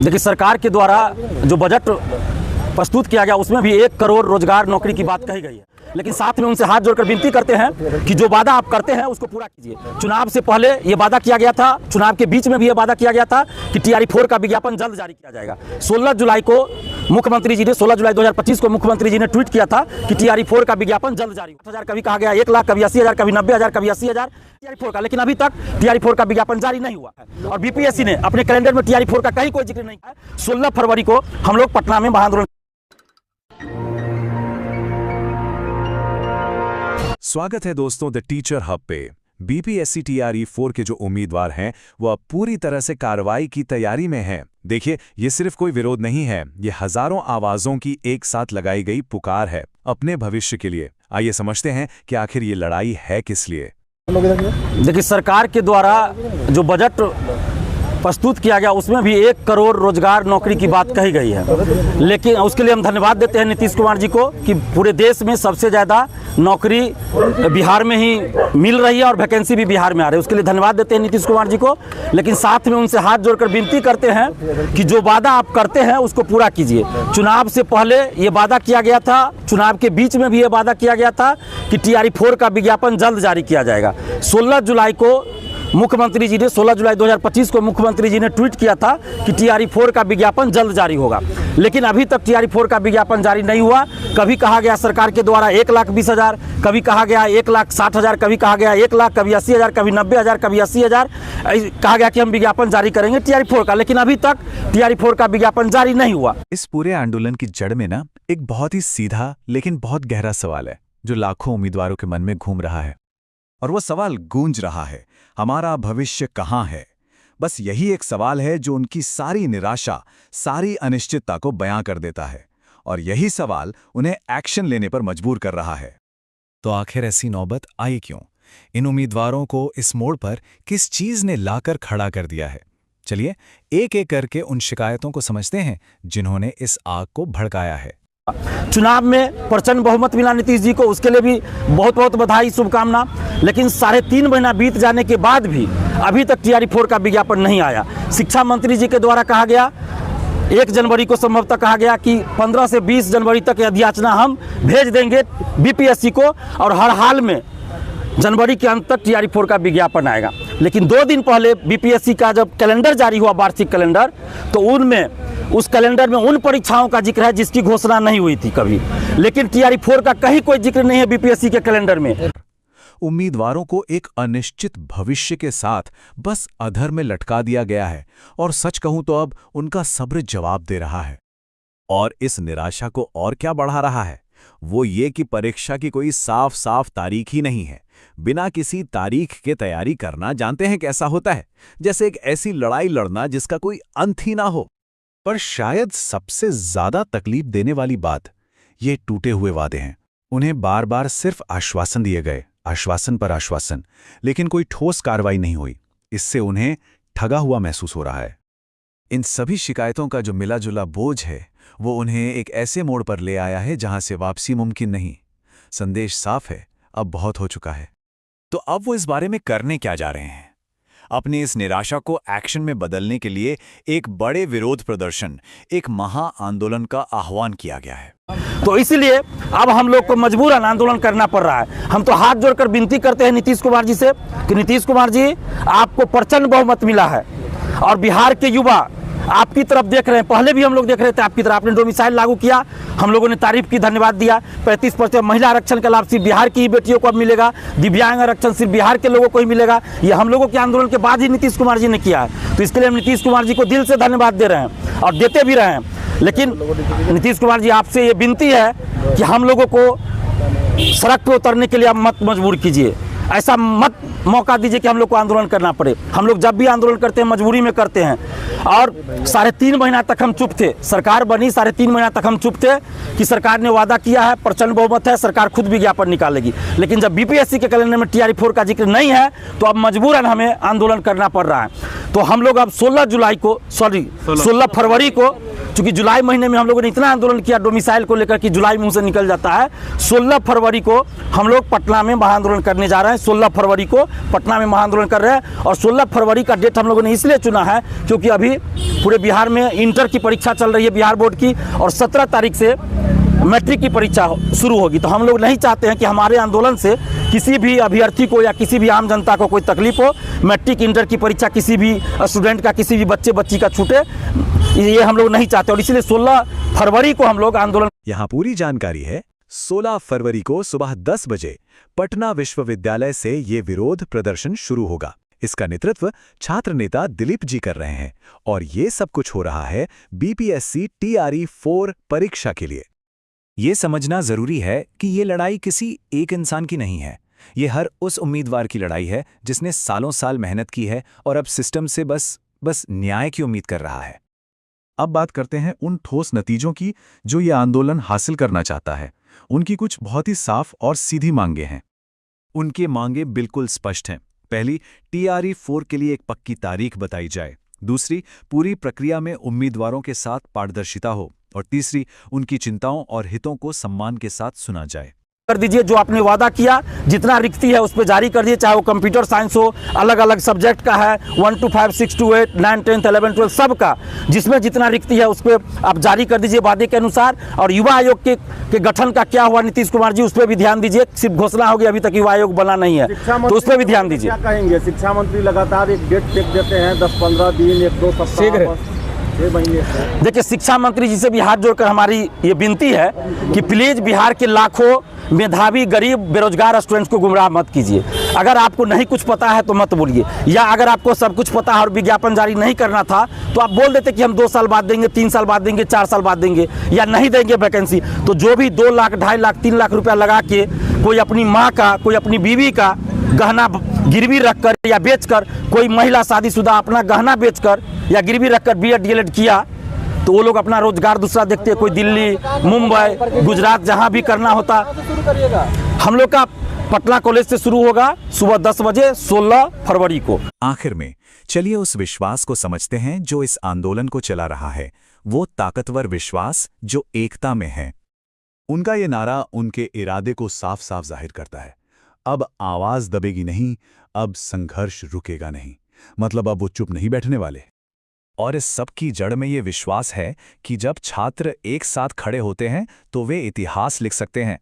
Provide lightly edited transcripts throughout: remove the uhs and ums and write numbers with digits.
देखिए, सरकार के द्वारा जो बजट प्रस्तुत किया गया उसमें भी 1 करोड़ रोजगार नौकरी की बात कही गई है, लेकिन साथ में उनसे हाथ जोड़कर विनती करते हैं कि जो वादा आप करते हैं उसको पूरा कीजिए। चुनाव से पहले ये वादा किया गया था, चुनाव के बीच में भी ये वादा किया गया था कि टीआरई 4 का विज्ञापन जल्द जारी किया जाएगा। 16 जुलाई को मुख्यमंत्री जी ने 16 जुलाई 2025 को मुख्यमंत्री जी ने ट्वीट किया था कि टीआरई 4 का विज्ञापन जल्द जारी हो। 8,000 कभी कहा गया 1 लाख, कभी 80,000, कभी 90,000, कभी 80,000 टीआरई 4 का, लेकिन अभी तक टीआरई 4 का विज्ञापन जारी नहीं हुआ है और बीपीएससी ने अपने कैलेंडर में टीआरई 4 का कहीं कोई जिक्र नहीं किया है। 16 फरवरी को हम लोग पटना में महाआंदोलन। स्वागत है दोस्तों द टीचर हब पे। बीपीएससी टीआरई 4 के जो उम्मीदवार हैं वो अब पूरी तरह से कार्रवाई की तैयारी में हैं। देखिए, ये सिर्फ कोई विरोध नहीं है, ये हजारों आवाजों की एक साथ लगाई गई पुकार है अपने भविष्य के लिए। आइए समझते हैं कि आखिर ये लड़ाई है किस लिए। देखिए, सरकार के द्वारा जो बजट प्रस्तुत किया गया उसमें भी 1 करोड़ रोजगार नौकरी की बात कही गई है, लेकिन उसके लिए हम धन्यवाद देते हैं नीतीश कुमार जी को कि पूरे देश में सबसे ज़्यादा नौकरी बिहार में ही मिल रही है और वैकेंसी भी बिहार में आ रही है। उसके लिए धन्यवाद देते हैं नीतीश कुमार जी को, लेकिन साथ में उनसे हाथ जोड़कर विनती करते हैं कि जो वादा आप करते हैं उसको पूरा कीजिए। चुनाव से पहले ये वादा किया गया था, चुनाव के बीच में भी ये वादा किया गया था कि टीआरई 4 का विज्ञापन जल्द जारी किया जाएगा। 16 जुलाई को मुख्यमंत्री जी ने 16 जुलाई 2025 को मुख्यमंत्री जी ने ट्वीट किया था कि टीआरई 4 का विज्ञापन जल्द जारी होगा, लेकिन अभी तक टीआरई 4 का विज्ञापन जारी नहीं हुआ। कभी कहा गया सरकार के द्वारा 1,20,000, कभी कहा गया 1,60,000, कभी कहा गया 1 लाख, कभी 80,000, कभी 90,000, कभी 80,000 कहा गया कि हम विज्ञापन जारी करेंगे टीआरई 4 का, लेकिन अभी तक टीआरई 4 का विज्ञापन जारी नहीं हुआ। इस पूरे आंदोलन की जड़ में ना एक बहुत ही सीधा लेकिन बहुत गहरा सवाल है जो लाखों उम्मीदवारों के मन में घूम रहा है, और वो सवाल गूंज रहा है, हमारा भविष्य कहाँ है। बस यही एक सवाल है जो उनकी सारी निराशा, सारी अनिश्चितता को बयां कर देता है, और यही सवाल उन्हें एक्शन लेने पर मजबूर कर रहा है। तो आखिर ऐसी नौबत आई क्यों? इन उम्मीदवारों को इस मोड़ पर किस चीज ने लाकर खड़ा कर दिया है? चलिए एक एक करके उन शिकायतों को समझते हैं जिन्होंने इस आग को भड़काया है। चुनाव में प्रचंड बहुमत मिला नीतीश जी को, उसके लिए भी बहुत बहुत बधाई, शुभकामना, लेकिन 3.5 महीना बीत जाने के बाद भी अभी तक टीआरई 4 का विज्ञापन नहीं आया। शिक्षा मंत्री जी के द्वारा कहा गया 1 जनवरी को संभवतः कहा गया कि 15 से 20 जनवरी तक याचना हम भेज देंगे बीपीएससी को और हर हाल में जनवरी के अंत तक टीआरई 4 का विज्ञापन आएगा। लेकिन 2 दिन पहले बीपीएससी का जब कैलेंडर जारी हुआ, वार्षिक कैलेंडर, तो उनमें उस कैलेंडर में उन परीक्षाओं का जिक्र है जिसकी घोषणा नहीं हुई थी कभी, लेकिन टीआरई 4 का कहीं कोई जिक्र नहीं है बीपीएससी के कैलेंडर में। उम्मीदवारों को एक अनिश्चित भविष्य के साथ बस अधर में लटका दिया गया है, और सच कहूं तो अब उनका सब्र जवाब दे रहा है। और इस निराशा को और क्या बढ़ा रहा है वो ये कि परीक्षा की कोई साफ साफ तारीख ही नहीं है। बिना किसी तारीख के तैयारी करना जानते हैं कैसा होता है? जैसे एक ऐसी लड़ाई लड़ना जिसका कोई अंत ही ना हो। पर शायद सबसे ज्यादा तकलीफ देने वाली बात ये टूटे हुए वादे हैं। उन्हें बार बार सिर्फ आश्वासन दिए गए, आश्वासन पर आश्वासन, लेकिन कोई ठोस कार्रवाई नहीं हुई। इससे उन्हें ठगा हुआ महसूस हो रहा है। इन सभी शिकायतों का जो मिला जुला बोझ है वो उन्हें एक ऐसे मोड़ पर ले आया है जहां से वापसी मुमकिन नहीं। संदेश साफ है, अब बहुत हो चुका है। तो अब वो इस बारे में करने क्या जा रहे हैं? अपनी इस निराशा को एक्शन में बदलने के लिए एक बड़े विरोध प्रदर्शन, एक महा आंदोलन का आह्वान किया गया है। तो इसलिए अब हम लोग को मजबूरन आंदोलन करना पड़ रहा है। हम तो हाथ जोड़कर विनती करते हैं नीतीश कुमार जी से कि नीतीश कुमार जी, आपको प्रचंड बहुमत मिला है और बिहार के युवा आपकी तरफ देख रहे हैं। पहले भी हम लोग देख रहे थे आपकी तरफ। आपने डोमिसाइल लागू किया, हम लोगों ने तारीफ की, धन्यवाद दिया। 35% महिला आरक्षण का लाभ सिर्फ बिहार की ही बेटियों को अब मिलेगा। दिव्यांग आरक्षण सिर्फ बिहार के लोगों को ही मिलेगा। ये हम लोगों के आंदोलन के बाद ही नीतीश कुमार जी ने किया है। तो इसके लिए हम नीतीश कुमार जी को दिल से धन्यवाद दे रहे हैं और देते भी रहे हैं। लेकिन नीतीश कुमार जी, आपसे ये विनती है कि हम लोगों को सड़क पर उतरने के लिए आप मत मजबूर कीजिए। ऐसा मत मौका दीजिए कि हम लोग को आंदोलन करना पड़े। हम लोग जब भी आंदोलन करते हैं मजबूरी में करते हैं। और 3.5 महीना तक हम चुप थे, सरकार बनी 3.5 महीना तक हम चुप थे कि सरकार ने वादा किया है, प्रचंड बहुमत है, सरकार खुद विज्ञापन निकालेगी। लेकिन जब बीपीएससी के कैलेंडर में टीआरई 4 का जिक्र नहीं है तो अब मजबूरन हमें आंदोलन करना पड़ रहा है। तो हम लोग अब 16 फरवरी को चूंकि जुलाई महीने में हम लोगों ने इतना आंदोलन किया डोमिसाइल को लेकर कि जुलाई मुंह से निकल जाता है। 16 फरवरी को हम लोग पटना में महाआंदोलन करने जा रहे हैं। 16 फरवरी को पटना में महाआंदोलन कर रहे हैं और 16 फरवरी का डेट हम लोगों ने इसलिए चुना है क्योंकि अभी पूरे बिहार में इंटर की परीक्षा चल रही है बिहार बोर्ड की, और 17 तारीख से मैट्रिक की परीक्षा शुरू होगी। तो हम लोग नहीं चाहते हैं कि हमारे आंदोलन से किसी भी अभ्यर्थी को या किसी भी आम जनता को कोई तकलीफ हो। मैट्रिक इंटर की परीक्षा किसी भी स्टूडेंट का, किसी भी बच्चे बच्ची का छूटे, ये हम लोग नहीं चाहते और इसलिए 16 फरवरी को हम लोग आंदोलन। यहाँ पूरी जानकारी है। 16 फरवरी को सुबह 10 बजे पटना विश्वविद्यालय से ये विरोध प्रदर्शन शुरू होगा। इसका नेतृत्व छात्र नेता दिलीप जी कर रहे हैं और ये सब कुछ हो रहा है बीपीएससी TRE 4 परीक्षा के लिए। ये समझना जरूरी है कि ये लड़ाई किसी एक इंसान की नहीं है। ये हर उस उम्मीदवार की लड़ाई है जिसने सालों साल मेहनत की है और अब सिस्टम से बस न्याय की उम्मीद कर रहा है। अब बात करते हैं उन ठोस नतीजों की जो ये आंदोलन हासिल करना चाहता है। उनकी कुछ बहुत ही साफ और सीधी मांगे हैं। उनके मांगे बिल्कुल स्पष्ट हैं। पहली, TRE 4 के लिए एक पक्की तारीख बताई जाए। दूसरी, पूरी प्रक्रिया में उम्मीदवारों के साथ पारदर्शिता हो। और तीसरी, उनकी चिंताओं और हितों को सम्मान के साथ सुना जाए। कर दीजिए जो आपने वादा किया, जितना रिक्ति है उस पर जारी कर दीजिए, चाहे वो कंप्यूटर साइंस हो, अलग अलग सब्जेक्ट का है, 1 to 5, 6 to 8, 9, 10, 11, 12 सब का, जिसमें जितना रिक्ति है उस पर आप जारी कर दीजिए वादे के अनुसार। और युवा आयोग के गठन का क्या हुआ नीतीश कुमार जी, उस पर भी ध्यान दीजिए। सिर्फ घोषणा होगी, अभी तक युवा आयोग बना नहीं है, तो उस पर भी ध्यान दीजिए। क्या कहेंगे? शिक्षा मंत्री लगातार एक डेट टेक देते हैं, 10-15 दिन, 1-2 सप्ताह, 6 महीने से। देखिए, शिक्षा मंत्री जी से भी हाथ जोड़कर हमारी ये विनती है कि प्लीज बिहार के लाखों मेधावी गरीब बेरोजगार स्टूडेंट्स को गुमराह मत कीजिए। अगर आपको नहीं कुछ पता है तो मत बोलिए, या अगर आपको सब कुछ पता है और विज्ञापन जारी नहीं करना था तो आप बोल देते कि हम 2 साल बाद देंगे, 3 साल बाद देंगे, 4 साल बाद देंगे, या नहीं देंगे वैकेंसी। तो जो भी 2 लाख, 2.5 लाख, 3 लाख रुपया लगा के कोई अपनी माँ का, कोई अपनी बीवी का गहना गिरवी रखकर या बेचकर, कोई महिला शादीशुदा अपना गहना बेचकर या गिरवी रखकर BEd DLEd किया, तो वो लोग अपना रोजगार दूसरा देखते हैं। कोई दिल्ली, मुंबई, गुजरात, जहां भी करना होता। हम लोग का पटना कॉलेज से शुरू होगा सुबह 10 बजे 16 फरवरी को। आखिर में चलिए उस विश्वास को समझते हैं जो इस आंदोलन को चला रहा है। वो ताकतवर विश्वास जो एकता में है। उनका ये नारा उनके इरादे को साफ साफ जाहिर करता है। अब आवाज दबेगी नहीं, अब संघर्ष रुकेगा नहीं। मतलब अब वो चुप नहीं बैठने वाले। और इस सब की जड़ में ये विश्वास है कि जब छात्र एक साथ खड़े होते हैं तो वे इतिहास लिख सकते हैं।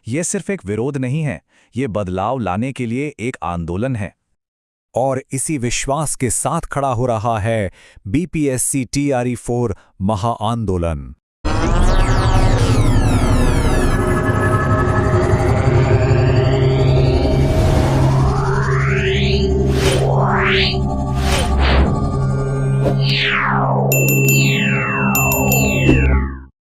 ये सिर्फ एक विरोध नहीं है, ये बदलाव लाने के लिए एक आंदोलन है। और इसी विश्वास के साथ खड़ा हो रहा है BPSC TRE 4 महाआंदोलन।